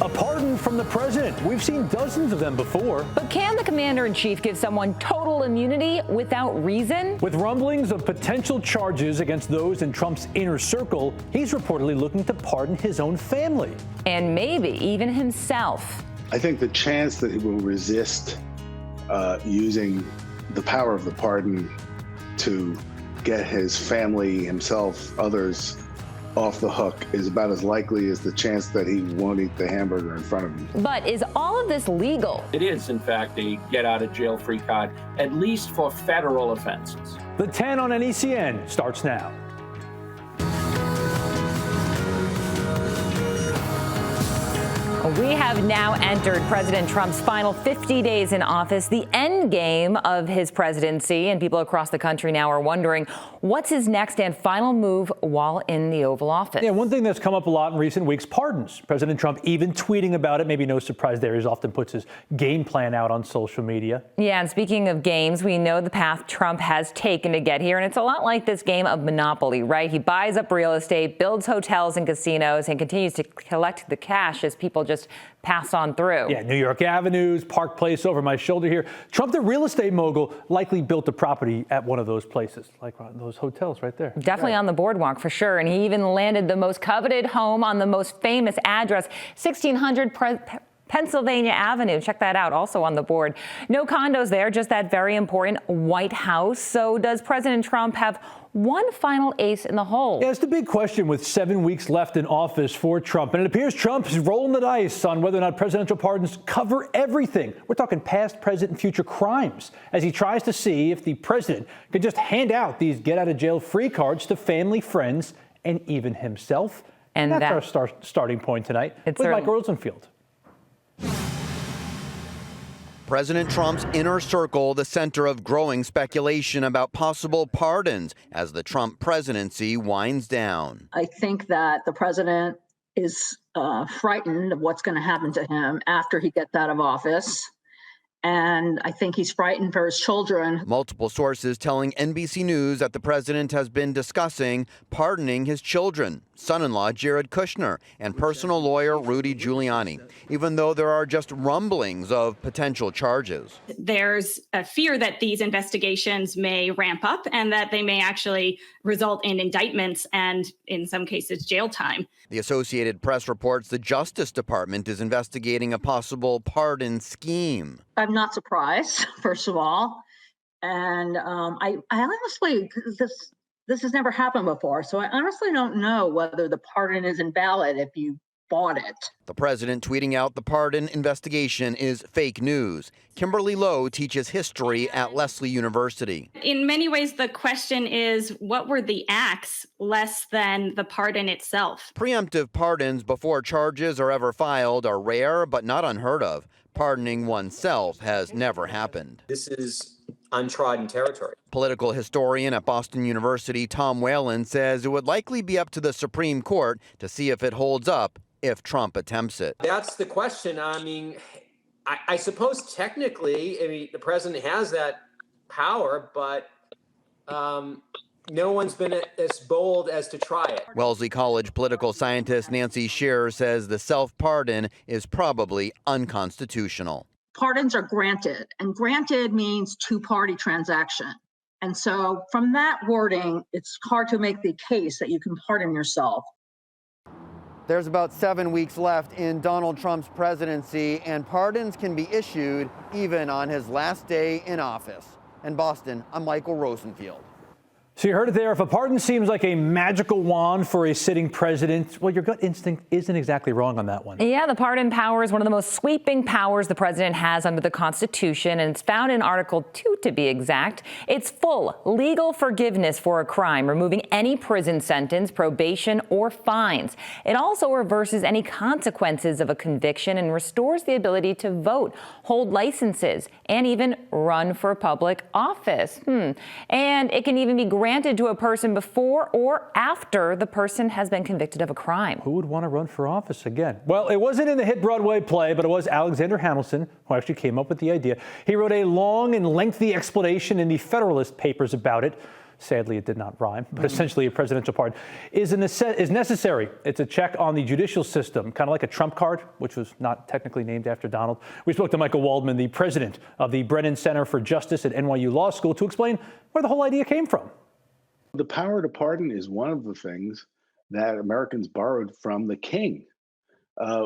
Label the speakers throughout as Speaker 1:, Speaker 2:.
Speaker 1: A pardon from the president. We've seen dozens of them before.
Speaker 2: But can the commander-in-chief give someone total immunity without reason?
Speaker 1: With rumblings of potential charges against those in Trump's inner circle, he's reportedly looking to pardon his own family.
Speaker 2: And maybe even himself.
Speaker 3: I think the chance that he will resist using the power of the pardon to get his family, himself, others off the hook is about as likely as the chance that he won't eat the hamburger in front of him.
Speaker 2: But is all of this legal?
Speaker 4: It is, in fact, a get-out-of-jail-free card, at least for federal offenses.
Speaker 1: The 10 on NECN starts now.
Speaker 2: We have now entered President Trump's final 50 days in office, the end game of his presidency, and people across the country now are wondering what's his next and final move while in the Oval Office.
Speaker 1: Yeah, one thing that's come up a lot in recent weeks, pardons. President Trump even tweeting about it. Maybe no surprise there. He often puts his game plan out on social media.
Speaker 2: Yeah, and speaking of games, we know the path Trump has taken to get here, and it's a lot like this game of Monopoly, right? He buys up real estate, builds hotels and casinos, and continues to collect the cash as people just pass on through.
Speaker 1: Yeah, New York Avenues, Park Place over my shoulder here. Trump, the real estate mogul, likely built a property at one of those places, like those hotels right there.
Speaker 2: Definitely on the boardwalk for sure. And he even landed the most coveted home on the most famous address, 1600 Pennsylvania Avenue. Check that out, also on the board. No condos there, just that very important White House. So does President Trump have one final ace in the hole?
Speaker 1: Yeah, it's the big question with 7 weeks left in office for Trump. And it appears Trump is rolling the dice on whether or not presidential pardons cover everything. We're talking past, present, and future crimes, as he tries to see if the president could just hand out these get-out-of-jail-free cards to family, friends, and even himself. And that's our starting point tonight with Mike Rosenfield.
Speaker 5: President Trump's inner circle, the center of growing speculation about possible pardons as the Trump presidency winds down.
Speaker 6: I think that the president is frightened of what's going to happen to him after he gets out of office. And I think he's frightened for his children.
Speaker 5: Multiple sources telling NBC News that the president has been discussing pardoning his children, son-in-law Jared Kushner, and personal lawyer Rudy Giuliani, even though there are just rumblings of potential charges.
Speaker 7: There's a fear that these investigations may ramp up and that they may actually result in indictments and, in some cases, jail time.
Speaker 5: The Associated Press reports the Justice Department is investigating a possible pardon scheme.
Speaker 6: I'm not surprised, first of all. And I honestly, this has never happened before. So I honestly don't know whether the pardon is invalid if you bought it.
Speaker 5: The president tweeting out the pardon investigation is fake news. Kimberly Lowe teaches history at Lesley University.
Speaker 7: In many ways, the question is, what were the acts less than the pardon itself?
Speaker 5: Preemptive pardons before charges are ever filed are rare, but not unheard of. Pardoning oneself has never happened.
Speaker 8: This is untrodden territory.
Speaker 5: Political historian at Boston University Tom Whalen says it would likely be up to the Supreme Court to see if it holds up if Trump attempts it.
Speaker 8: That's the question. I mean, I suppose technically, the president has that power, but no one's been as bold as to try it.
Speaker 5: Wellesley College political scientist Nancy Shearer says the self-pardon is probably unconstitutional.
Speaker 6: Pardons are granted, and granted means two-party transaction. And so from that wording, it's hard to make the case that you can pardon yourself.
Speaker 5: There's about 7 weeks left in Donald Trump's presidency, and pardons can be issued even on his last day in office. In Boston, I'm Michael Rosenfield.
Speaker 1: So you heard it there. If a pardon seems like a magical wand for a sitting president, well, your gut instinct isn't exactly wrong on that one.
Speaker 2: Yeah, the pardon power is one of the most sweeping powers the president has under the Constitution, and it's found in Article 2 to be exact. It's full legal forgiveness for a crime, removing any prison sentence, probation, or fines. It also reverses any consequences of a conviction and restores the ability to vote, hold licenses, and even run for public office. And it can even be granted to a person before or after the person has been convicted of a crime.
Speaker 1: Who would want to run for office again? Well, it wasn't in the hit Broadway play, but it was Alexander Hamilton who actually came up with the idea. He wrote a long and lengthy explanation in the Federalist Papers about it. Sadly, it did not rhyme, but essentially a presidential pardon is necessary. It's a check on the judicial system, kind of like a Trump card, which was not technically named after Donald. We spoke to Michael Waldman, the president of the Brennan Center for Justice at NYU Law School, to explain where the whole idea came from.
Speaker 3: The power to pardon is one of the things that Americans borrowed from the king.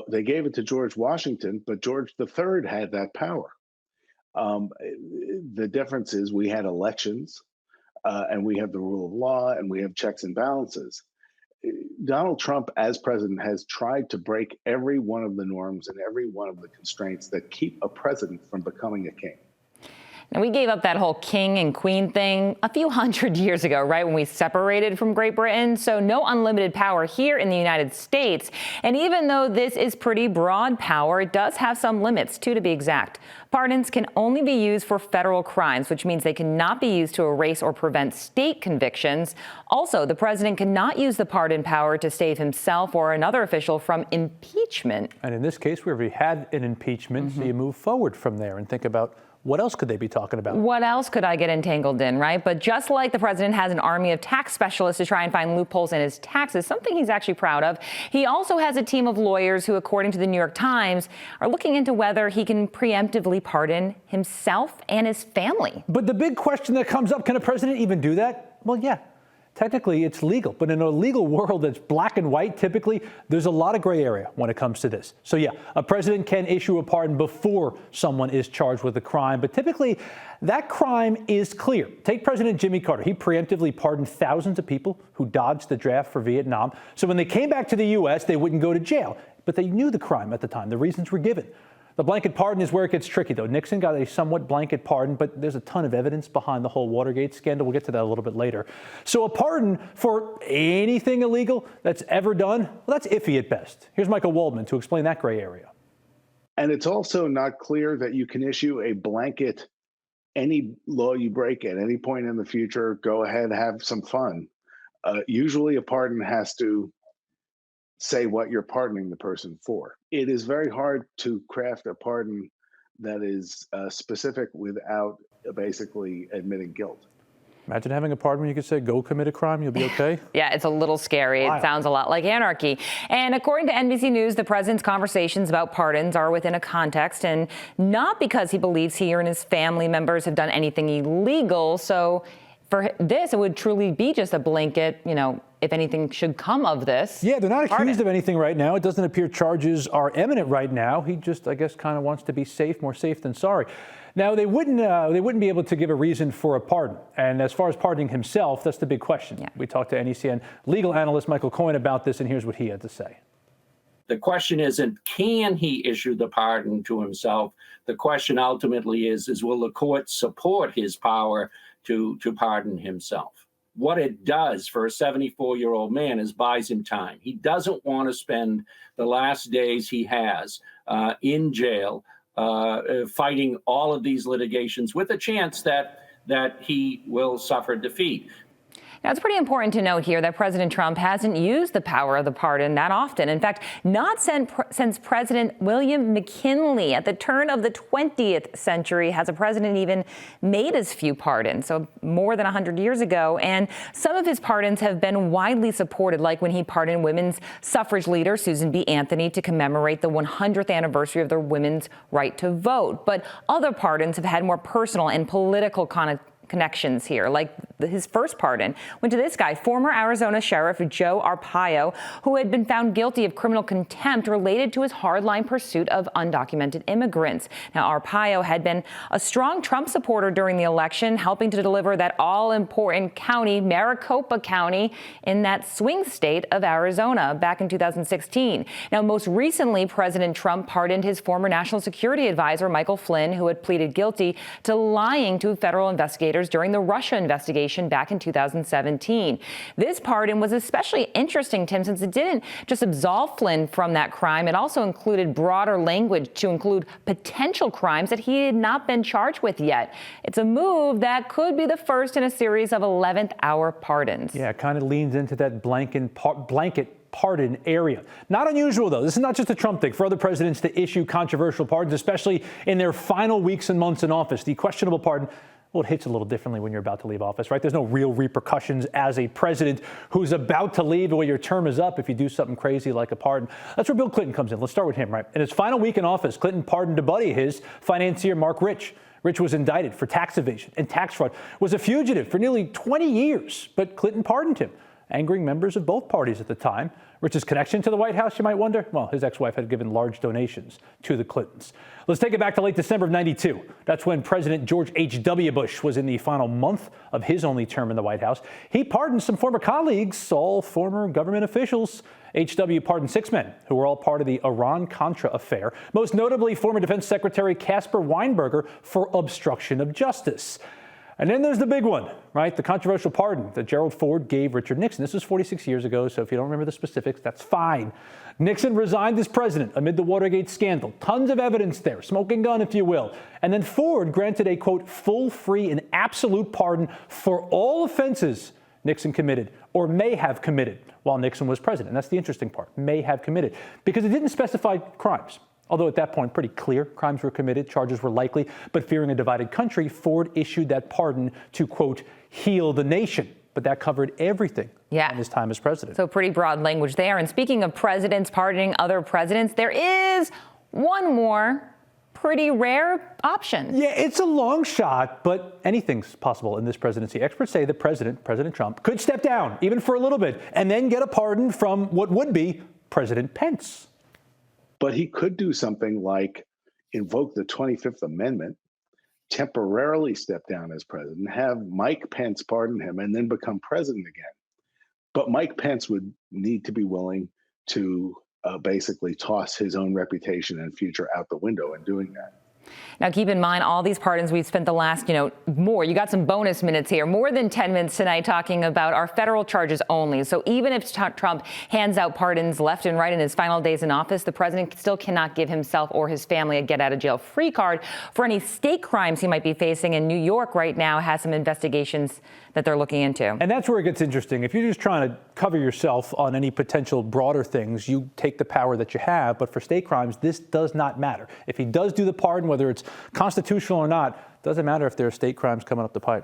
Speaker 3: They gave it to George Washington, but George III had that power. The difference is we had elections, and we have the rule of law, and we have checks and balances. Donald Trump, as president, has tried to break every one of the norms and every one of the constraints that keep a president from becoming a king.
Speaker 2: Now, we gave up that whole king and queen thing a few hundred years ago, right, when we separated from Great Britain. So no unlimited power here in the United States. And even though this is pretty broad power, it does have some limits, two to be exact. Pardons can only be used for federal crimes, which means they cannot be used to erase or prevent state convictions. Also, the president cannot use the pardon power to save himself or another official from impeachment.
Speaker 1: And in this case, we already had an impeachment, so you move forward from there and think about what else could they be talking about?
Speaker 2: What else could I get entangled in, right? But just like the president has an army of tax specialists to try and find loopholes in his taxes, something he's actually proud of, he also has a team of lawyers who, according to the New York Times, are looking into whether he can preemptively pardon himself and his family.
Speaker 1: But the big question that comes up, can a president even do that? Well, yeah. Technically, it's legal, but in a legal world that's black and white, typically, there's a lot of gray area when it comes to this. So yeah, a president can issue a pardon before someone is charged with a crime, but typically that crime is clear. Take President Jimmy Carter. He preemptively pardoned thousands of people who dodged the draft for Vietnam. So when they came back to the U.S., they wouldn't go to jail, but they knew the crime at the time. The reasons were given. The blanket pardon is where it gets tricky, though. Nixon got a somewhat blanket pardon, but there's a ton of evidence behind the whole Watergate scandal. We'll get to that a little bit later. So a pardon for anything illegal that's ever done, well, that's iffy at best. Here's Michael Waldman to explain that gray area.
Speaker 3: And it's also not clear that you can issue a blanket, any law you break at any point in the future, go ahead, have some fun. Usually a pardon has to say what you're pardoning the person for. It is very hard to craft a pardon that is specific without basically admitting guilt.
Speaker 1: Imagine having a pardon when you could say, go commit a crime, you'll be okay.
Speaker 2: Yeah, it's a little scary.
Speaker 1: Wow.
Speaker 2: It sounds a lot like anarchy. And according to NBC News, the president's conversations about pardons are within a context and not because he believes he or his family members have done anything illegal. So for this, it would truly be just a blanket, if anything should come of this.
Speaker 1: Yeah, they're not accused of anything right now. It doesn't appear charges are imminent right now. He just, I guess, kind of wants to be safe, more safe than sorry. Now, they wouldn't be able to give a reason for a pardon. And as far as pardoning himself, that's the big question. Yeah. We talked to NECN legal analyst Michael Cohen about this, and here's what he had to say.
Speaker 4: The question isn't, can he issue the pardon to himself? The question ultimately is will the court support his power to pardon himself? What it does for a 74-year-old man is buys him time. He doesn't want to spend the last days he has in jail fighting all of these litigations with a chance that he will suffer defeat.
Speaker 2: Now, it's pretty important to note here that President Trump hasn't used the power of the pardon that often. In fact, not since President William McKinley at the turn of the 20th century has a president even made as few pardons, so more than 100 years ago. And some of his pardons have been widely supported, like when he pardoned women's suffrage leader Susan B. Anthony to commemorate the 100th anniversary of the women's right to vote. But other pardons have had more personal and political connections here, like his first pardon went to this guy, former Arizona Sheriff Joe Arpaio, who had been found guilty of criminal contempt related to his hardline pursuit of undocumented immigrants. Now, Arpaio had been a strong Trump supporter during the election, helping to deliver that all-important county, Maricopa County, in that swing state of Arizona back in 2016. Now, most recently, President Trump pardoned his former national security advisor, Michael Flynn, who had pleaded guilty to lying to federal investigators during the Russia investigation back in 2017. This pardon was especially interesting, Tim, since it didn't just absolve Flynn from that crime. It also included broader language to include potential crimes that he had not been charged with yet. It's a move that could be the first in a series of 11th hour pardons.
Speaker 1: Yeah, it kind of leans into that blanket pardon area. Not unusual, though. This is not just a Trump thing. For other presidents to issue controversial pardons, especially in their final weeks and months in office, the questionable pardon, Well, it hits a little differently when you're about to leave office, right? There's no real repercussions as a president who's about to leave or your term is up if you do something crazy like a pardon. That's where Bill Clinton comes in. Let's start with him, right? In his final week in office, Clinton pardoned a buddy of his, financier Mark Rich. Rich was indicted for tax evasion and tax fraud, was a fugitive for nearly 20 years, but Clinton pardoned him, angering members of both parties at the time. Rich's connection to the White House, you might wonder? Well, his ex-wife had given large donations to the Clintons. Let's take it back to late December of '92. That's when President George H.W. Bush was in the final month of his only term in the White House. He pardoned some former colleagues, all former government officials. H.W. pardoned 6 men who were all part of the Iran-Contra affair, most notably former Defense Secretary Caspar Weinberger for obstruction of justice. And then there's the big one, right? The controversial pardon that Gerald Ford gave Richard Nixon. This was 46 years ago, so if you don't remember the specifics, that's fine. Nixon resigned as president amid the Watergate scandal. Tons of evidence there, smoking gun, if you will. And then Ford granted a, quote, full, free, and absolute pardon for all offenses Nixon committed or may have committed while Nixon was president. And that's the interesting part, may have committed, because it didn't specify crimes. Although at that point, pretty clear, crimes were committed, charges were likely, but fearing a divided country, Ford issued that pardon to, quote, heal the nation. But that covered everything in his time as president.
Speaker 2: So pretty broad language there. And speaking of presidents pardoning other presidents, there is one more pretty rare option.
Speaker 1: Yeah, it's a long shot, but anything's possible in this presidency. Experts say the President Trump, could step down, even for a little bit, and then get a pardon from what would be President Pence.
Speaker 3: But he could do something like invoke the 25th Amendment, temporarily step down as president, have Mike Pence pardon him, and then become president again. But Mike Pence would need to be willing to basically toss his own reputation and future out the window in doing that.
Speaker 2: Now, keep in mind, all these pardons we've spent the last, you got some bonus minutes here, more than 10 minutes tonight talking about our federal charges only. So even if Trump hands out pardons left and right in his final days in office, the president still cannot give himself or his family a get-out-of-jail-free card for any state crimes he might be facing. And New York right now has some investigations that they're looking into.
Speaker 1: And that's where it gets interesting. If you're just trying to cover yourself on any potential broader things, you take the power that you have. But for state crimes, this does not matter. If he does do the pardon, whether it's constitutional or not, doesn't matter if there are state crimes coming up the pipe.